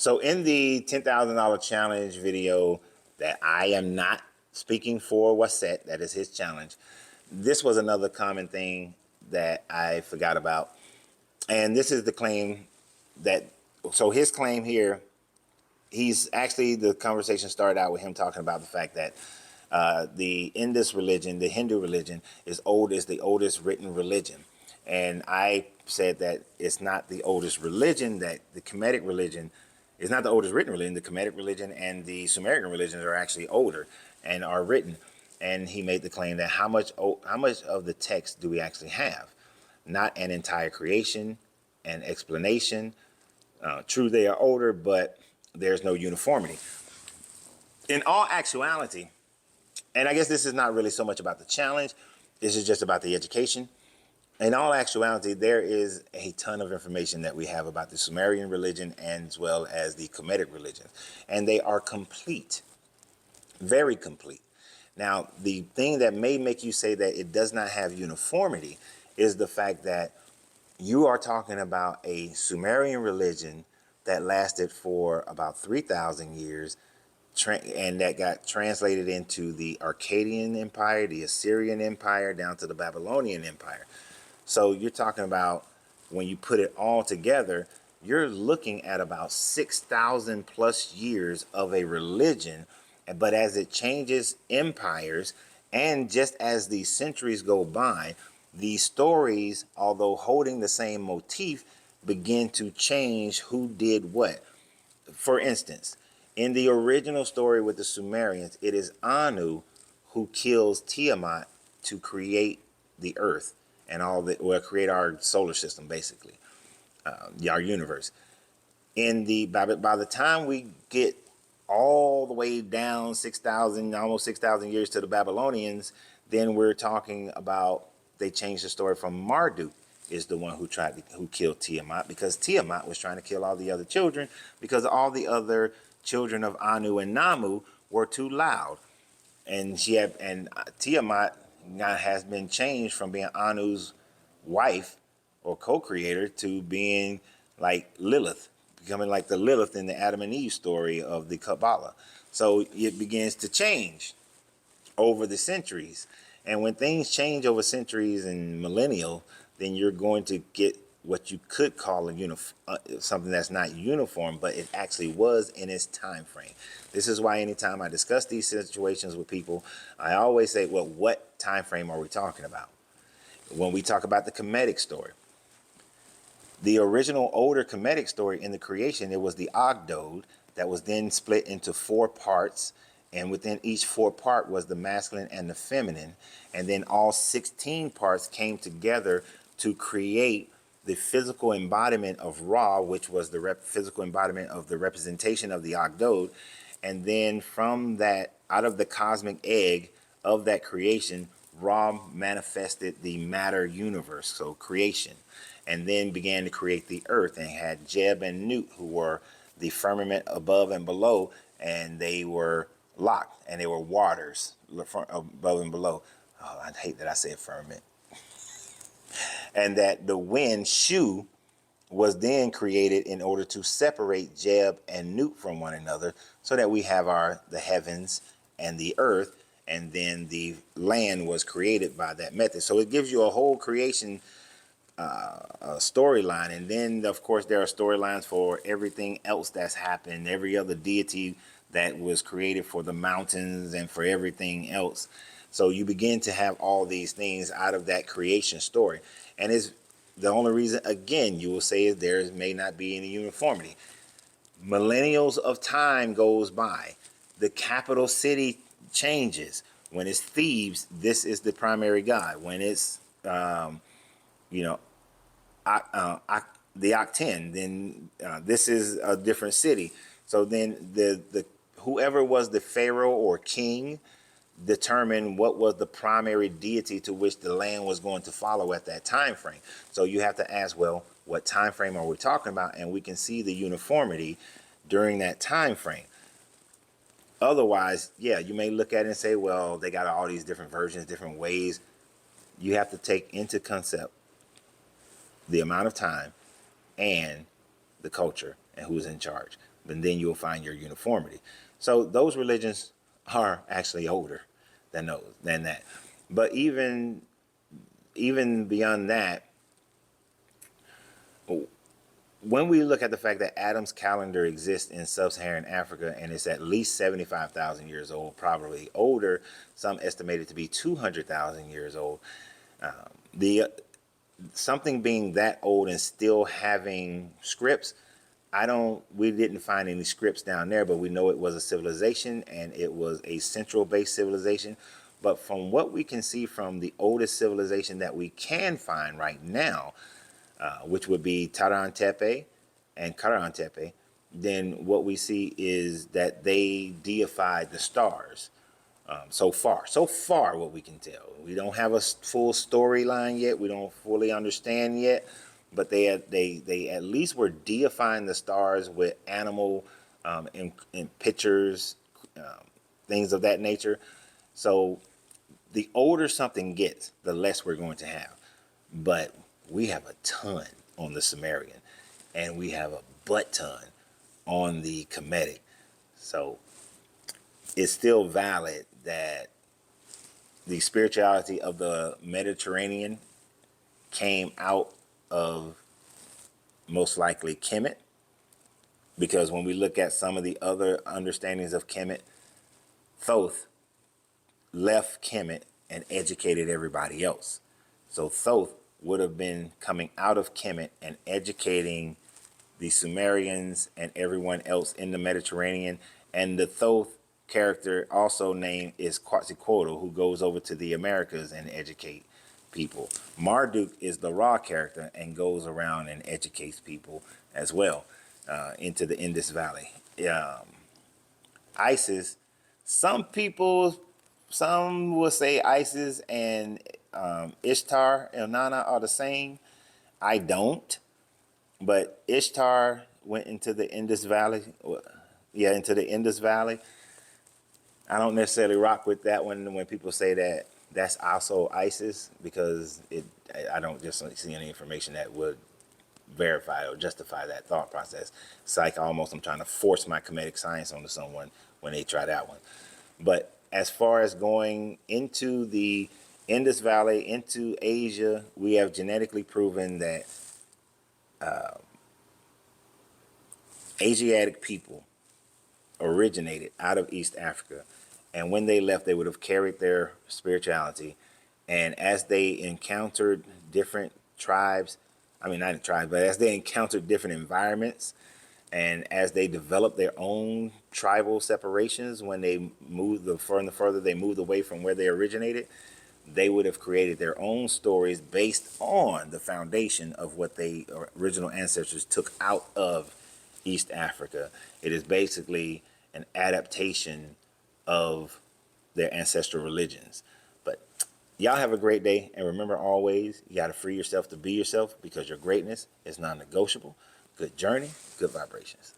So in the $10,000 challenge video that I am not speaking for Wasset, that is his challenge, this was another common thing that I forgot about. And this is the claim that, so his claim here, he's actually, the conversation started out with him talking about the fact that the Indus religion, the Hindu religion, is the oldest written religion. And I said that it's not the oldest religion, that the Kemetic religion is not the oldest written religion. The Kemetic religion and the Sumerian religions are actually older and are written. And he made the claim that how much of the text do we actually have? Not an entire creation, an explanation. True, they are older, but there's no uniformity. In all actuality, and I guess this is not really so much about the challenge, this is just about the education. In all actuality, there is a ton of information that we have about the Sumerian religion as well as the Kemetic religion. And they are complete, very complete. Now, the thing that may make you say that it does not have uniformity is the fact that you are talking about a Sumerian religion that lasted for about 3,000 years, and that got translated into the Akkadian Empire, the Assyrian Empire, down to the Babylonian Empire. So you're talking about, when you put it all together, you're looking at about 6,000 plus years of a religion. But as it changes empires, and just as the centuries go by, the stories, although holding the same motif, begin to change who did what. For instance, in the original story with the Sumerians, it is Anu who kills Tiamat to create the earth and create our solar system, basically, our universe. By the time we get all the way down 6,000, almost 6,000 years to the Babylonians, then we're talking about, they changed the story from Marduk is the one who killed Tiamat, because Tiamat was trying to kill all the other children because all the other children of Anu and Namu were too loud. And Tiamat now has been changed from being Anu's wife or co-creator to being like Lilith, becoming like the Lilith in the Adam and Eve story of the Kabbalah. So it begins to change over the centuries. And when things change over centuries and millennial, then you're going to get what you could call something that's not uniform, but it actually was in its time frame. This is why anytime I discuss these situations with people, I always say, well, what time frame are we talking about? When we talk about the Kemetic story, the original older Kemetic story in the creation, it was the Ogdod that was then split into 4 parts. And within each 4 part was the masculine and the feminine. And then all 16 parts came together to create the physical embodiment of Ra, which was the physical embodiment of the representation of the Ogdod. And then from that, out of the cosmic egg of that creation, Ra manifested the matter universe, so creation, and then began to create the earth, and had Jeb and Nut, who were the firmament above and below, and they were locked, and they were waters above and below. Oh, I hate that I said firmament. And that the wind, Shu, was then created in order to separate Jeb and Nut from one another, so that we have the heavens and the earth, and then the land was created by that method. So it gives you a whole creation storyline. And then, of course, there are storylines for everything else that's happened, every other deity that was created for the mountains and for everything else. So you begin to have all these things out of that creation story. And it's the only reason, again, you will say is there may not be any uniformity. Millennials of time goes by. The capital city changes. When it's Thebes, this is the primary god. When it's, the Akhten, then this is a different city. So then the whoever was the pharaoh or king determine what was the primary deity to which the land was going to follow at that time frame. So you have to ask, well, what time frame are we talking about? And we can see the uniformity during that time frame. Otherwise, yeah, you may look at it and say, well, they got all these different versions, different ways. You have to take into concept the amount of time and the culture and who's in charge. and then you'll find your uniformity. So those religions are actually older than that. But even beyond that, when we look at the fact that Adam's calendar exists in sub-Saharan Africa and it's at least 75,000 years old, probably older, some estimate it to be 200,000 years old. The something being that old and still having scripts, we didn't find any scripts down there, but we know it was a civilization and it was a central based civilization. But from what we can see from the oldest civilization that we can find right now, which would be Tarantepe and Karantepe, then what we see is that they deified the stars. So far, what we can tell, we don't have a full storyline yet. We don't fully understand yet, but they at least were deifying the stars with animal in pictures, things of that nature. So the older something gets, the less we're going to have. But we have a ton on the Sumerian, and we have a butt ton on the Kemetic. So it's still valid that the spirituality of the Mediterranean came out of most likely Kemet, because when we look at some of the other understandings of Kemet, Thoth left Kemet and educated everybody else. So Thoth would have been coming out of Kemet and educating the Sumerians and everyone else in the Mediterranean. And the Thoth character also named is Quetzalcoatl, who goes over to the Americas and educate people. Marduk is the Ra character and goes around and educates people as well into the Indus Valley. Isis, some will say Isis and Ishtar, Elnana are the same. I don't, but Ishtar went into the Indus Valley. Yeah, into the Indus Valley. I don't necessarily rock with that one when people say that that's also ISIS, because I don't just see any information that would verify or justify that thought process. It's like almost I'm trying to force my comedic science onto someone when they try that one. But as far as going into the Indus Valley, into Asia, we have genetically proven that Asiatic people originated out of East Africa. And when they left, they would have carried their spirituality. And as they encountered different tribes, I mean, not tribes, but as they encountered different environments, and as they developed their own tribal separations, when they moved further they moved away from where they originated, they would have created their own stories based on the foundation of what they original ancestors took out of East Africa. It is basically an adaptation of their ancestral religions. But y'all have a great day, and remember always, you got to free yourself to be yourself, because your greatness is non-negotiable. Good journey, good vibrations.